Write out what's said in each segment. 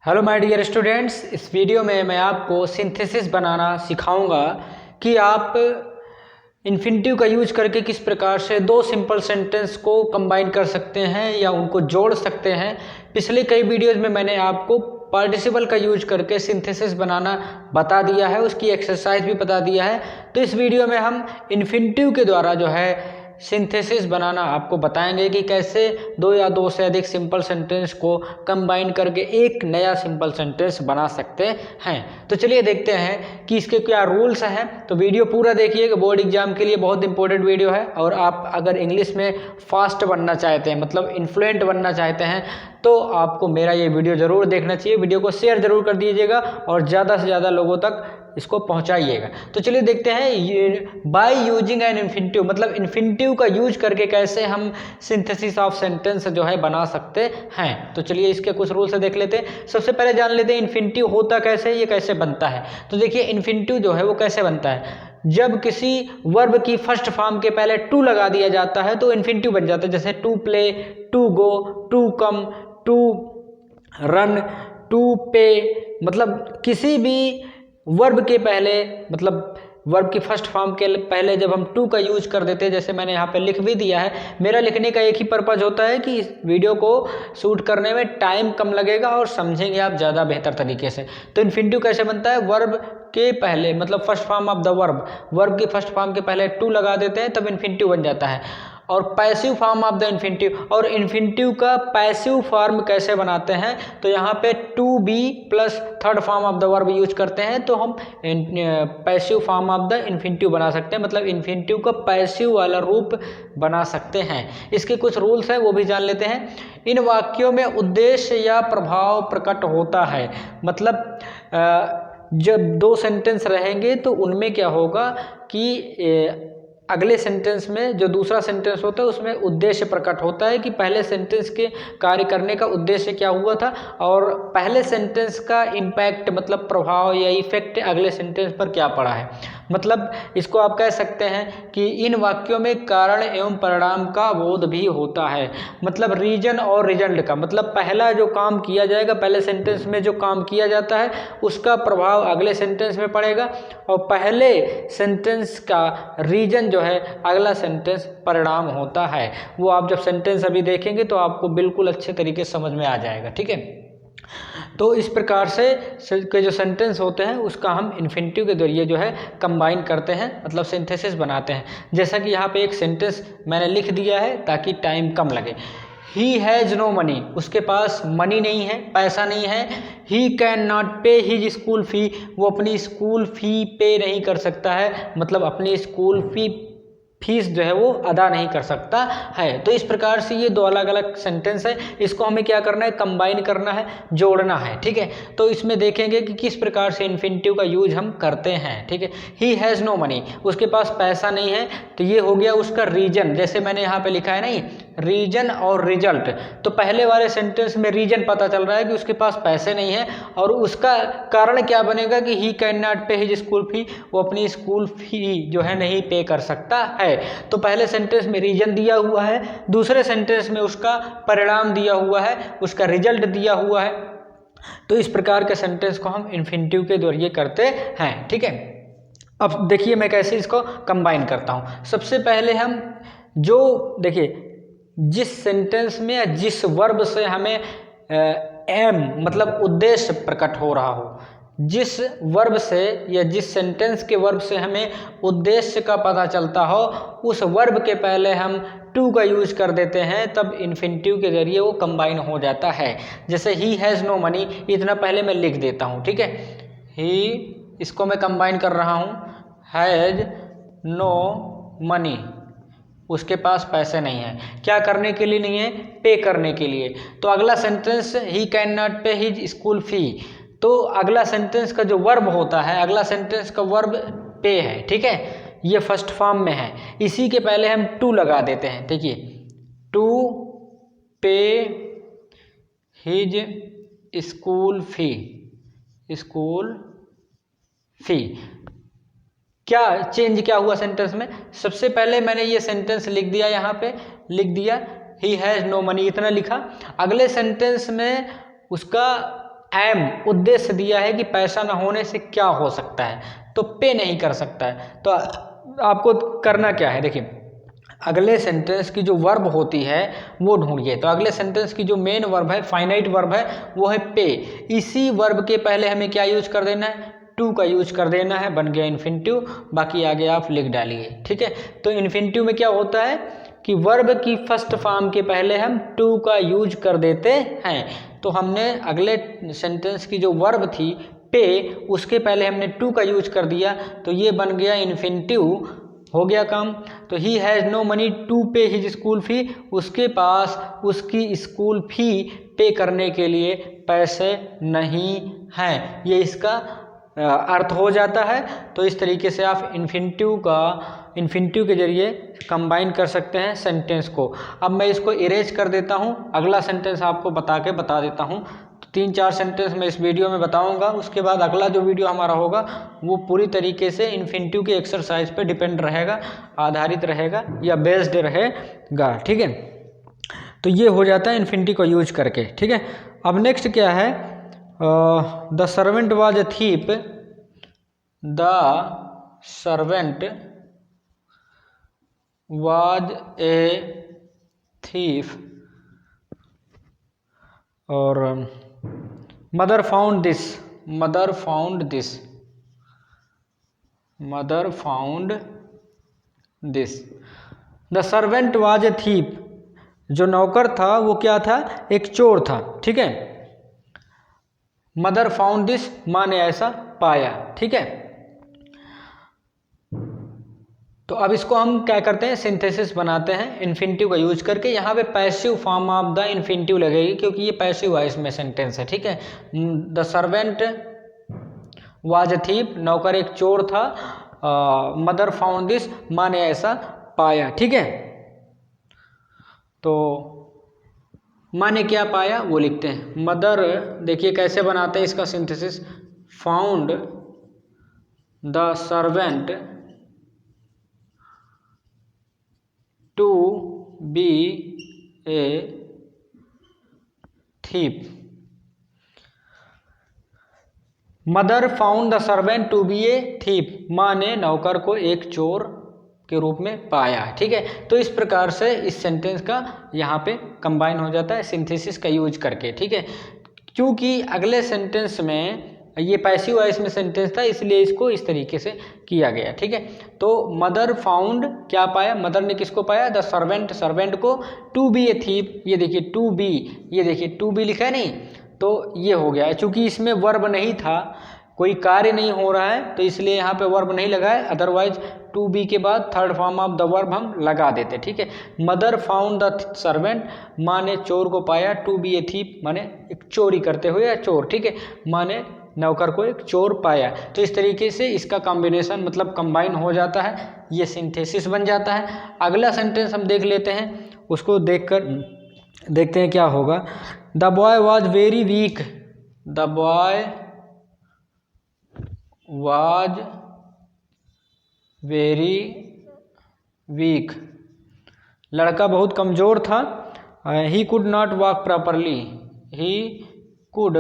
Hello my dear students, इस video में मैं आपको सिंथेसिस बनाना सिखाऊंगा कि आप इन्फिनिटिव का यूज करके किस प्रकार से दो सिंपल सेंटेंस को कंबाइन कर सकते हैं या उनको जोड़ सकते हैं। पिछले कई वीडियोज़ में मैंने आपको पार्टिसिपल का यूज करके सिंथेसिस बनाना बता दिया है, उसकी एक्सरसाइज भी बता दिया है। तो इस वीडियो में हम इन्फिनिटिव के द्वारा जो है सिंथेसिस बनाना आपको बताएंगे कि कैसे दो या दो से अधिक सिंपल सेंटेंस को कंबाइन करके एक नया सिंपल सेंटेंस बना सकते हैं। तो चलिए देखते हैं कि इसके क्या रूल्स हैं। तो वीडियो पूरा देखिएगा, बोर्ड एग्जाम के लिए बहुत इंपॉर्टेंट वीडियो है। और आप अगर इंग्लिश में फास्ट बनना चाहते हैं, मतलब इन्फ्लुएंट बनना चाहते हैं, तो आपको मेरा ये वीडियो ज़रूर देखना चाहिए। वीडियो को शेयर ज़रूर कर दीजिएगा और ज़्यादा से ज़्यादा लोगों तक इसको पहुंचाइएगा। तो चलिए देखते हैं बाय यूजिंग एन इन्फिनिटिव, मतलब इन्फिनिटिव का यूज करके कैसे हम सिंथेसिस ऑफ सेंटेंस जो है बना सकते हैं। तो चलिए इसके कुछ रूल्स देख लेते हैं। सबसे पहले जान लेते हैं इन्फिनिटिव होता कैसे, ये कैसे बनता है। तो देखिए इन्फिनिटिव जो है वो कैसे बनता है, जब किसी वर्ब की फर्स्ट फॉर्म के पहले टू लगा दिया जाता है तो इन्फिनिटिव बन जाता है। जैसे to play, to go, to come, to run, to pay, मतलब किसी भी वर्ब के पहले, मतलब वर्ब की फर्स्ट फॉर्म के पहले जब हम टू का यूज कर देते हैं, जैसे मैंने यहाँ पे लिख भी दिया है। मेरा लिखने का एक ही पर्पज होता है कि इस वीडियो को शूट करने में टाइम कम लगेगा और समझेंगे आप ज़्यादा बेहतर तरीके से। तो इन्फिनिटिव कैसे बनता है, वर्ब के पहले, मतलब first form of the verb की फर्स्ट फॉर्म के पहले टू लगा देते हैं तब इन्फिनिटिव बन जाता है। और passive form of the infinitive, और इन्फिनिटिव का पैसिव फॉर्म कैसे बनाते हैं, तो यहाँ पे to be plus third form of the verb use करते हैं तो हम passive form of the infinitive बना सकते हैं, मतलब इन्फिनिटिव का पैसिव वाला रूप बना सकते हैं। इसके कुछ रूल्स हैं, वो भी जान लेते हैं। इन वाक्यों में उद्देश्य या प्रभाव प्रकट होता है, मतलब जब दो सेंटेंस रहेंगे तो उनमें क्या होगा कि अगले सेंटेंस में जो दूसरा सेंटेंस होता है उसमें उद्देश्य प्रकट होता है कि पहले सेंटेंस के कार्य करने का उद्देश्य क्या हुआ था और पहले सेंटेंस का इम्पैक्ट, मतलब प्रभाव या इफेक्ट अगले सेंटेंस पर क्या पड़ा है। मतलब इसको आप कह सकते हैं कि इन वाक्यों में कारण एवं परिणाम का बोध भी होता है, मतलब रीजन और रिजल्ट का, मतलब पहला जो काम किया जाएगा, पहले सेंटेंस में जो काम किया जाता है उसका प्रभाव अगले सेंटेंस में पड़ेगा और पहले सेंटेंस का रीजन जो है अगला सेंटेंस परिणाम होता है। वो आप जब सेंटेंस अभी देखेंगे तो आपको बिल्कुल अच्छे तरीके से समझ में आ जाएगा, ठीक है। तो इस प्रकार से के जो सेंटेंस होते हैं उसका हम इन्फिनिटिव के जरिए जो है कंबाइन करते हैं, मतलब सिंथेसिस बनाते हैं। जैसा कि यहाँ पे एक सेंटेंस मैंने लिख दिया है ताकि टाइम कम लगे। ही हैज़ नो मनी, उसके पास मनी नहीं है, पैसा नहीं है। ही कैन नॉट पे हिज स्कूल फी, वो अपनी स्कूल फी पे नहीं कर सकता है, मतलब अपनी स्कूल फीस जो है वो अदा नहीं कर सकता है। तो इस प्रकार से ये दो अलग अलग सेंटेंस है, इसको हमें क्या करना है, कंबाइन करना है, जोड़ना है, ठीक है। तो इसमें देखेंगे कि किस प्रकार से इन्फिनिटिव का यूज हम करते हैं, ठीक है। ही हैज़ नो मनी, उसके पास पैसा नहीं है, तो ये हो गया उसका रीजन। जैसे मैंने यहाँ पे लिखा है नहीं, रीजन और रिजल्ट, तो पहले वाले सेंटेंस में रीजन पता चल रहा है कि उसके पास पैसे नहीं है और उसका कारण क्या बनेगा कि ही कैन नॉट पे हिज स्कूल फी, वो अपनी स्कूल फी जो है नहीं पे कर सकता है। तो पहले सेंटेंस में रीजन दिया हुआ है, दूसरे सेंटेंस में उसका परिणाम दिया हुआ है, उसका रिजल्ट दिया हुआ है। तो इस प्रकार के सेंटेंस को हम इन्फिनिटिव के जरिए करते हैं, ठीक है। अब देखिए मैं कैसे इसको कंबाइन करता हूं। सबसे पहले हम जो देखिए जिस सेंटेंस में या जिस वर्ब से हमें एम मतलब उद्देश्य प्रकट हो रहा हो, जिस वर्ब से या जिस सेंटेंस के वर्ब से हमें उद्देश्य का पता चलता हो, उस वर्ब के पहले हम टू का यूज कर देते हैं, तब इन्फिनिटिव के जरिए वो कंबाइन हो जाता है। जैसे ही हैज़ नो मनी, इतना पहले मैं लिख देता हूँ, ठीक है। ही, इसको मैं कंबाइन कर रहा हूँ, हैज़ नो मनी, उसके पास पैसे नहीं है। क्या करने के लिए नहीं है, पे करने के लिए। तो अगला सेंटेंस ही कैन नॉट पे हिज स्कूल फी, तो अगला सेंटेंस का जो वर्ब होता है, अगला सेंटेंस का वर्ब पे है, ठीक है, ये फर्स्ट फॉर्म में है। इसी के पहले हम टू लगा देते हैं, देखिए to pay his school fee, school fee. क्या चेंज क्या हुआ सेंटेंस में, सबसे पहले मैंने ये सेंटेंस लिख दिया, यहाँ पे लिख दिया ही हैज़ नो मनी, इतना लिखा। अगले सेंटेंस में उसका एम उद्देश्य दिया है कि पैसा ना होने से क्या हो सकता है, तो पे नहीं कर सकता है। तो आपको करना क्या है, देखिए अगले सेंटेंस की जो वर्ब होती है वो ढूंढिए। तो अगले सेंटेंस की जो मेन वर्ब है, फाइनाइट वर्ब है, वो है पे। इसी वर्ब के पहले हमें क्या यूज कर देना है, टू का यूज कर देना है, बन गया इन्फिनिटिव। बाकी आगे आप लिख डालिए, ठीक है। तो इन्फिनिटिव में क्या होता है कि वर्ब की फर्स्ट फॉर्म के पहले हम टू का यूज कर देते हैं। तो हमने अगले सेंटेंस की जो वर्ब थी पे, उसके पहले हमने टू का यूज कर दिया, तो ये बन गया इन्फिनिटिव, हो गया काम। तो he has no money to pay his school fee, उसके पास उसकी स्कूल फी पे करने के लिए पैसे नहीं हैं, ये इसका अर्थ हो जाता है। तो इस तरीके से आप इन्फिनिटिव के जरिए कंबाइन कर सकते हैं सेंटेंस को। अब मैं इसको इरेज कर देता हूँ, अगला सेंटेंस आपको बता देता हूँ। तो 3-4 सेंटेंस मैं इस वीडियो में बताऊंगा, उसके बाद अगला जो वीडियो हमारा होगा वो पूरी तरीके से इन्फिनिटिव के एक्सरसाइज पे डिपेंड रहेगा, आधारित रहेगा या बेस्ड रहेगा, ठीक है। तो ये हो जाता है इन्फिनिटिव को यूज करके, ठीक है। अब नेक्स्ट क्या है, the servant was a thief, the servant was a thief, और mother found this, mother found this, mother found this. The servant was a thief, जो नौकर था वो क्या था, एक चोर था, ठीक है। मदर फाउंड दिस, माँ ने ऐसा पाया, ठीक है। तो अब इसको हम क्या करते हैं, सिंथेसिस बनाते हैं इन्फिनिटिव का यूज करके। यहाँ पे passive form of the infinitive लगेगी क्योंकि ये पैसिव वॉइस में सेंटेंस है, ठीक है। The servant was a thief, नौकर एक चोर था, मदर फाउंड दिस, माँ ने ऐसा पाया, ठीक है। तो माँ ने क्या पाया वो लिखते हैं। मदर, देखिए कैसे बनाते हैं इसका synthesis, found the servant to be a thief. Mother found the servant to be a thief, माँ ने नौकर को एक चोर के रूप में पाया, ठीक है। तो इस प्रकार से इस सेंटेंस का यहाँ पे कंबाइन हो जाता है सिंथेसिस का यूज करके, ठीक है। क्योंकि अगले सेंटेंस में ये पैसिव वॉइस में सेंटेंस था, इसलिए इसको इस तरीके से किया गया, ठीक है। तो मदर फाउंड क्या पाया, मदर ने किसको पाया, द सर्वेंट, सर्वेंट को, टू बी ए थीप, ये देखिए टू बी, ये देखिए टू बी लिखा है नहीं, तो ये हो गया है। चूंकि इसमें वर्ब नहीं था, कोई कार्य नहीं हो रहा है, तो इसलिए यहाँ पे वर्ब नहीं लगा है, अदरवाइज टू बी के बाद third form of the verb हम लगा देते, ठीक है। मदर फाउंड द सर्वेंट, माँ ने चोर को पाया, टू बी ए थीप माने एक चोरी करते हुए या चोर, ठीक है। माँ ने नौकर को एक चोर पाया। तो इस तरीके से इसका कॉम्बिनेशन मतलब कंबाइन हो जाता है, ये सिंथेसिस बन जाता है। अगला सेंटेंस हम देख लेते हैं, उसको देखते हैं क्या होगा। The boy was very weak, the boy was very weak, लड़का बहुत कमज़ोर था। He could not walk properly, he could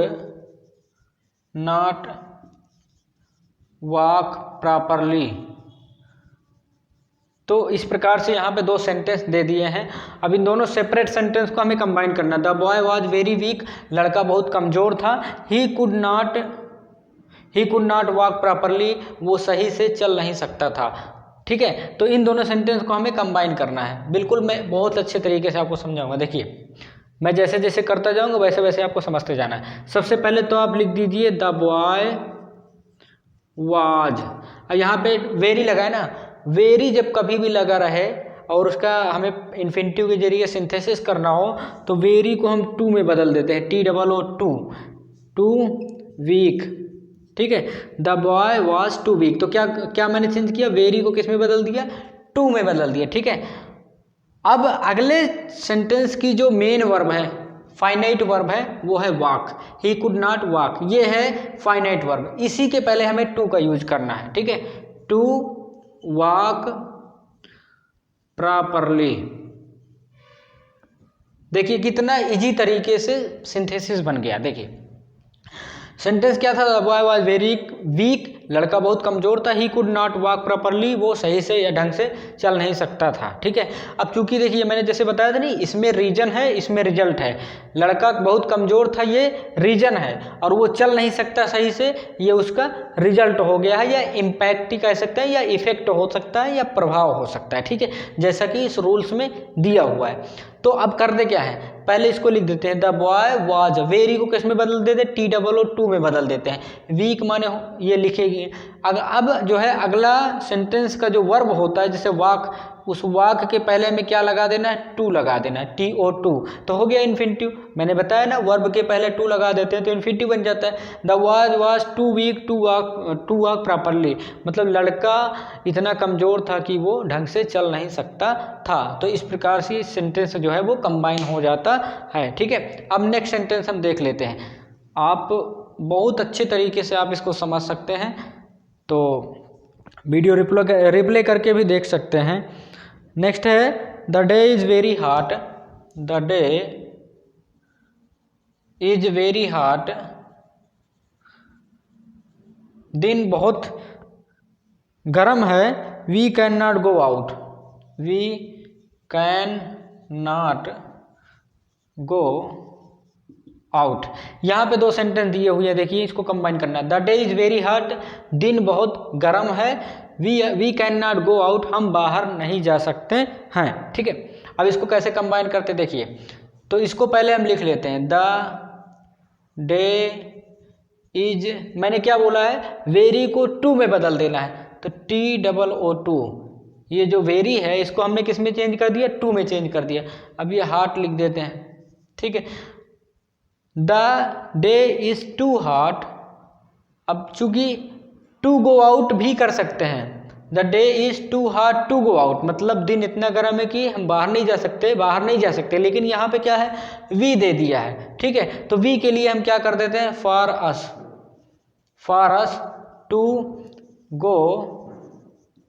not walk properly. तो इस प्रकार से यहाँ पे दो सेंटेंस दे दिए हैं। अब इन दोनों सेपरेट सेंटेंस को हमें कंबाइन करना। The boy was very weak, लड़का बहुत कमज़ोर था। He could not walk properly, वो सही से चल नहीं सकता था, ठीक है। तो इन दोनों सेंटेंस को हमें कंबाइन करना है। बिल्कुल मैं बहुत अच्छे तरीके से आपको समझाऊंगा। देखिए मैं जैसे जैसे करता जाऊंगा वैसे वैसे आपको समझते जाना है। सबसे पहले तो आप लिख दीजिए द बॉय वाज। अब यहाँ पे वेरी लगा है ना, वेरी जब कभी भी लगा रहे और उसका हमें इन्फिनिटिव के जरिए सिंथेसिस करना हो तो वेरी को हम टू में बदल देते हैं, TOO, टू वीक, ठीक है। The boy was too weak, तो क्या मैंने चेंज किया, वेरी को किस में बदल दिया, टू में बदल दिया, ठीक है। अब अगले सेंटेंस की जो मेन वर्ब है, फाइनाइट वर्ब है, वो है walk. He could not walk, ये है फाइनाइट वर्ब। इसी के पहले हमें टू का यूज करना है, ठीक है। To walk properly. देखिए कितना इजी तरीके से सिंथेसिस बन गया। देखिए सेंटेंस क्या था, the boy was very weak, लड़का बहुत कमजोर था, he could not walk properly, वो सही से या ढंग से चल नहीं सकता था। ठीक है, अब चूंकि देखिए मैंने जैसे बताया था नहीं, इसमें रीजन है, इसमें रिजल्ट है। लड़का बहुत कमजोर था, ये रीजन है, और वो चल नहीं सकता सही से, ये उसका रिजल्ट हो गया है, या इम्पैक्ट ही कह सकते हैं, या इफेक्ट हो सकता है, या प्रभाव हो सकता है। ठीक है, जैसा कि इस रूल्स में दिया हुआ है। तो अब कर दे क्या है, पहले इसको लिख देते हैं, द बॉय वाज, वेरी को किस में बदल देते हैं, TOO में बदल देते हैं, वीक माने ये लिखेगी। अब जो है अगला सेंटेंस का जो वर्ब होता है, जैसे वाक, उस वाक के पहले में क्या लगा देना है, टू लगा देना है, TOO, तो हो गया इन्फिनिटिव। मैंने बताया ना, वर्ब के पहले टू लगा देते हैं तो इन्फिनिटिव बन जाता है। The was too weak to walk properly, मतलब लड़का इतना कमजोर था कि वो ढंग से चल नहीं सकता था। तो इस प्रकार से सेंटेंस जो है वो कंबाइन हो जाता है। ठीक है, अब नेक्स्ट सेंटेंस हम देख लेते हैं। आप बहुत अच्छे तरीके से आप इसको समझ सकते हैं, तो वीडियो रिप्ले करके भी देख सकते हैं। नेक्स्ट है, the day is very hot, the day is very hot, दिन बहुत गर्म है, we can not go out, we can not go out. यहाँ पे दो सेंटेंस दिए हुए हैं, देखिए इसको कंबाइन करना है। The day is very hot, दिन बहुत गर्म है, we can not go out, हम बाहर नहीं जा सकते हैं। ठीक है, अब इसको कैसे कंबाइन करते देखिए, तो इसको पहले हम लिख लेते हैं, द डे इज, मैंने क्या बोला है, वेरी को टू में बदल देना है, तो TOO, ये जो वेरी है इसको हमने किस में चेंज कर दिया, टू में चेंज कर दिया। अब ये हार्ट लिख देते हैं। ठीक है, the day is too hot, अब चूंकि टू गो आउट भी कर सकते हैं, the day is too hot to go out, मतलब दिन इतना गर्म है कि हम बाहर नहीं जा सकते, लेकिन यहाँ पे क्या है, वी दे दिया है। ठीक है, तो वी के लिए हम क्या कर देते हैं, for us to go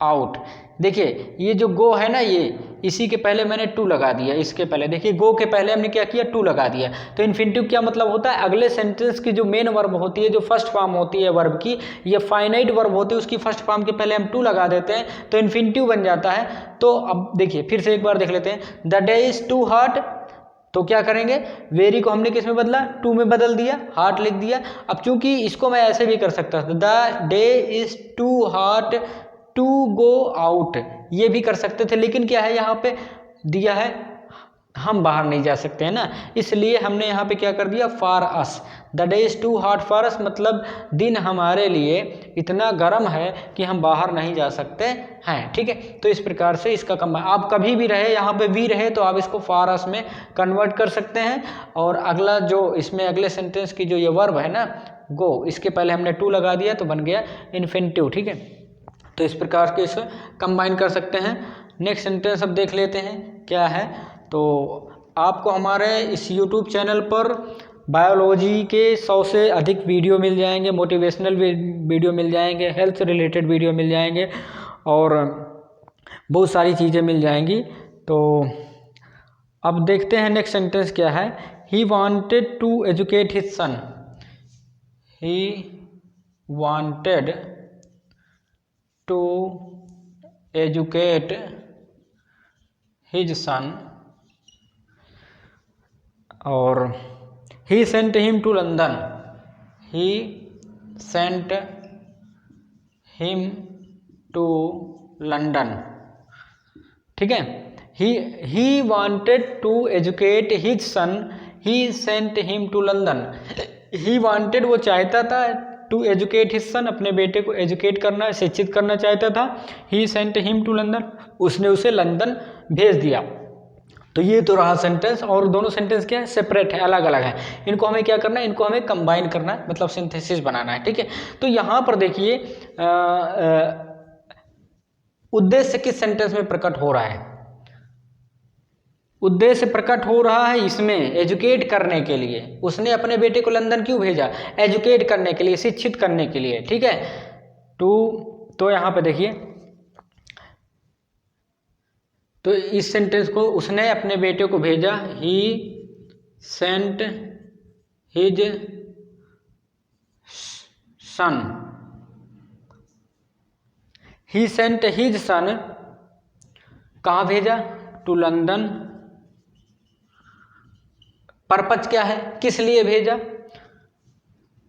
out. देखिए ये जो गो है ना, ये इसी के पहले मैंने टू लगा दिया, इसके पहले देखिए गो के पहले हमने क्या किया, टू लगा दिया। तो इन्फिनिटिव क्या मतलब होता है, अगले सेंटेंस की जो मेन वर्ब होती है, जो फर्स्ट फॉर्म होती है वर्ब की, ये फाइनाइट वर्ब होती है, उसकी फर्स्ट फॉर्म के पहले हम टू लगा देते हैं तो इन्फिनिटिव बन जाता है। तो अब देखिए फिर से एक बार देख लेते हैं, the day is too hot, तो क्या करेंगे, वेरी को हमने किस में बदला, टू में बदल दिया, हार्ट लिख दिया। अब चूंकि इसको मैं ऐसे भी कर सकता था, the day is too hot to go out, ये भी कर सकते थे, लेकिन क्या है यहाँ पे दिया है हम बाहर नहीं जा सकते हैं ना, इसलिए हमने यहाँ पे क्या कर दिया, for us, the day is too hot for us, मतलब दिन हमारे लिए इतना गर्म है कि हम बाहर नहीं जा सकते हैं। ठीक है, तो इस प्रकार से इसका आप कभी भी रहे यहाँ पे भी रहे तो आप इसको फॉर अस में कन्वर्ट कर सकते हैं। और अगला जो इसमें अगले सेंटेंस की जो ये वर्ब है ना, गो, इसके पहले हमने टू लगा दिया तो बन गया इन्फिनिटिव। ठीक है, तो इस प्रकार के इसे कंबाइन कर सकते हैं। नेक्स्ट सेंटेंस अब देख लेते हैं क्या है। तो आपको हमारे इस YouTube चैनल पर बायोलॉजी के 100 से अधिक वीडियो मिल जाएंगे, मोटिवेशनल वीडियो मिल जाएंगे, हेल्थ से रिलेटेड वीडियो मिल जाएंगे, और बहुत सारी चीज़ें मिल जाएंगी। तो अब देखते हैं नेक्स्ट सेंटेंस क्या है। He wanted to educate his son, he wanted to educate his son, और he sent him to London, he sent him to London. ठीक है, he wanted to educate his son, he sent him to London. He wanted वो चाहता था, to educate his सन अपने बेटे को educate करना, शिक्षित करना चाहता था। He sent him to London, उसने उसे लंदन भेज दिया। तो ये तो रहा सेंटेंस, और दोनों सेंटेंस क्या है, सेपरेट है, अलग अलग है। इनको हमें क्या करना है, इनको हमें कंबाइन करना है, मतलब सिंथेसिस बनाना है। ठीक है, तो यहाँ पर देखिए उद्देश्य किस सेंटेंस में प्रकट हो रहा है, उद्देश्य प्रकट हो रहा है इसमें एजुकेट करने के लिए। उसने अपने बेटे को लंदन क्यों भेजा, एजुकेट करने के लिए, शिक्षित करने के लिए। ठीक है, तो यहाँ पे देखिए, तो इस सेंटेंस को, उसने अपने बेटे को भेजा, ही sent his son, he sent his सन, कहाँ भेजा? To London. पर्पज क्या है, किस लिए भेजा?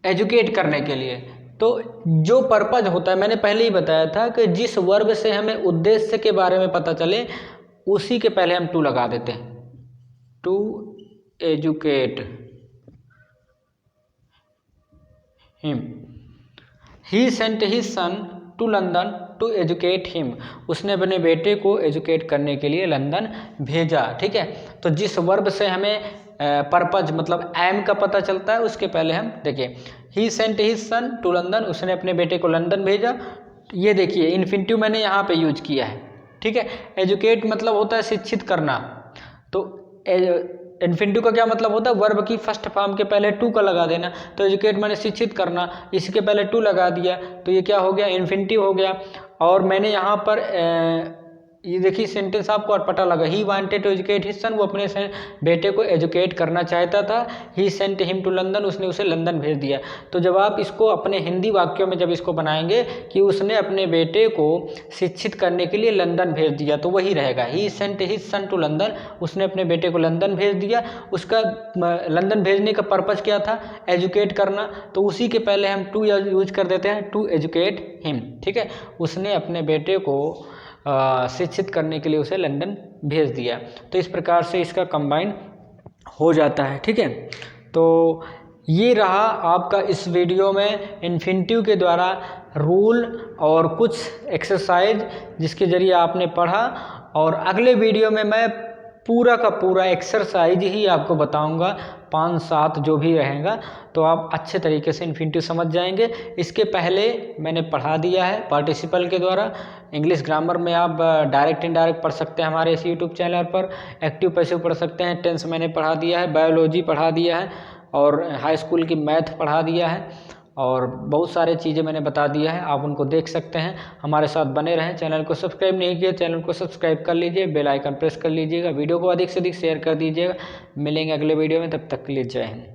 एजुकेट करने के लिए। तो जो पर्पज होता है, मैंने पहले ही बताया था कि जिस वर्ब से हमें उद्देश्य के बारे में पता चले उसी के पहले हम टू लगा देते हैं। To educate him, he sent his son to London to educate him, उसने अपने बेटे को एजुकेट करने के लिए लंदन भेजा। ठीक है, तो जिस वर्ब से हमें पर्पज मतलब एम का पता चलता है उसके पहले हम देखिए, he sent his son to London, उसने अपने बेटे को लंदन भेजा। ये देखिए इन्फिनिटिव मैंने यहाँ पे यूज किया है। ठीक है, एजुकेट मतलब होता है शिक्षित करना, तो इन्फिनिटिव का क्या मतलब होता है? वर्ब की फर्स्ट फॉर्म के पहले टू का लगा देना। तो एजुकेट मैंने शिक्षित करना, इसके पहले टू लगा दिया तो ये क्या हो गया? इन्फिनिटिव हो गया। और मैंने यहाँ पर ये देखिए सेंटेंस आपको अटपटा लगा, he wanted to educate his son, वो अपने बेटे को एजुकेट करना चाहता था। He sent him to London, उसने उसे लंदन भेज दिया। तो जब आप इसको अपने हिंदी वाक्यों में जब इसको बनाएंगे कि उसने अपने बेटे को शिक्षित करने के लिए लंदन भेज दिया, तो वही रहेगा, he sent his son to London, उसने अपने बेटे को लंदन भेज दिया। उसका लंदन भेजने का पर्पज़ क्या था? एजुकेट करना, तो उसी के पहले हम टू यूज कर देते हैं, टू एजुकेट हिम। ठीक है, उसने अपने बेटे को शिक्षित करने के लिए उसे लंदन भेज दिया। तो इस प्रकार से इसका कंबाइन हो जाता है। ठीक है, तो ये रहा आपका इस वीडियो में इन्फिनिटिव के द्वारा रूल और कुछ एक्सरसाइज जिसके ज़रिए आपने पढ़ा। और अगले वीडियो में मैं पूरा का पूरा एक्सरसाइज ही आपको बताऊंगा, 5-7 जो भी रहेगा, तो आप अच्छे तरीके से इन्फिनिटिव समझ जाएंगे। इसके पहले मैंने पढ़ा दिया है पार्टिसिपल के द्वारा। इंग्लिश ग्रामर में आप डायरेक्ट इनडायरेक्ट पढ़ सकते हैं हमारे इस यूट्यूब चैनल पर, एक्टिव पैसिव पढ़ सकते हैं, टेंस मैंने पढ़ा दिया है, बायोलॉजी पढ़ा दिया है, और हाई स्कूल की मैथ पढ़ा दिया है, और बहुत सारे चीज़ें मैंने बता दिया है, आप उनको देख सकते हैं। हमारे साथ बने रहें। चैनल को सब्सक्राइब नहीं किया, चैनल को सब्सक्राइब कर लीजिए, बेल आइकन प्रेस कर लीजिएगा, वीडियो को अधिक से अधिक शेयर कर दीजिएगा। मिलेंगे अगले वीडियो में, तब तक के लिए जय हिंद।